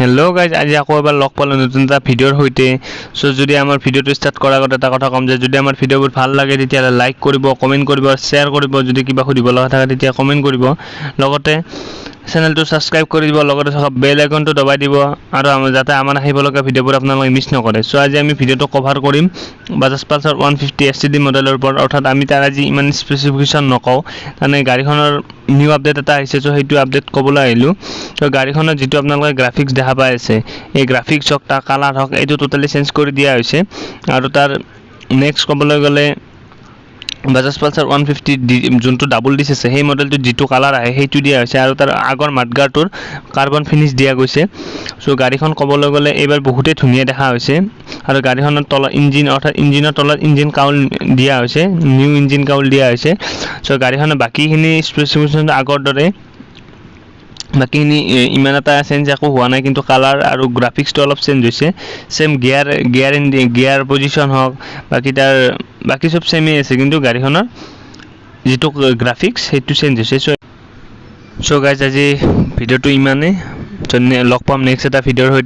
Hello' guys, আজি আকৌ এবাৰ লগ পালোঁ নতুন এটা ভিডিঅ'ৰ সৈতে। চ' যদি আমাৰ ভিডিঅ'টো ষ্টাৰ্ট কৰাৰ আগত এটা কথা ক'ম যে যদি আমাৰ ভিডিঅ'বোৰ ভাল লাগে তেতিয়াহ'লে লাইক কৰিব, কমেণ্ট কৰিব, শ্বেয়াৰ কৰিব। যদি কিবা সুধিব লগা থাকে তেতিয়া কমেণ্ট কৰিব। লগতে চেনেলটো ছাবস্ক্ৰাইব কৰি দিব, লগতে থকা বেল আইকনটো দবাই দিব আৰু যাতে আমাৰ আহিবলগীয়া ভিডিঅ'বোৰ আপোনালোকে মিছ নকৰে। চ' আজি আমি ভিডিঅ'টো কভাৰ কৰিম বাজাজ পালচাৰ 150 STD মডেলৰ ওপৰত। অৰ্থাৎ আমি তাৰ আজি ইমান স্পেচিফিকেশ্যন নকওঁ, মানে গাড়ীখনৰ নিউ আপডেট এটা আহিছে। চ' সেইটো আপডেট ক'বলৈ আহিলোঁ। চ' গাড়ীখনত যিটো আপোনালোকে গ্ৰাফিক্স দেখা পাই আছে, এই গ্ৰাফিক্স হওক, তাৰ কালাৰ হওক, এইটো টোটেলি চেঞ্জ কৰি দিয়া হৈছে। আৰু তাৰ নেক্সট ক'বলৈ গ'লে বাজাজ পালচাৰ 150 যোনটো ডাবল ডিছ আছে, সেই মডেলটোত যিটো কালাৰ আহে সেইটো দিয়া হৈছে আৰু তাৰ আগৰ মাডগাৰ্ডটোৰ কাৰ্বন ফিনিছ দিয়া গৈছে। চ' গাড়ীখন ক'বলৈ গ'লে এইবাৰ বহুতেই ধুনীয়া দেখা হৈছে। আৰু গাড়ীখনৰ তলত ইঞ্জিন, অৰ্থাৎ ইঞ্জিনৰ তলত ইঞ্জিন কাউল দিয়া হৈছে, নিউ ইঞ্জিন কাউল দিয়া হৈছে। চ' গাড়ীখনৰ বাকীখিনি স্পেচিফিকেশ্যন আগৰ দৰে, বাকীখিনি ইমান এটা চেঞ্জ একো হোৱা নাই, কিন্তু কালাৰ আৰু গ্ৰাফিক্সটো অলপ চেঞ্জ হৈছে। চেম গিয়াৰ পজিশ্যন হওক, বাকী চব চেমেই আছে, কিন্তু গাড়ীখনৰ যিটো গ্ৰাফিক্স সেইটো চেঞ্জ হৈছে। চ' গাইজ, আজি ভিডিঅ'টো ইমানেই। লগ পাম নেক্সট এটা ভিডিঅ'ৰ সৈতে।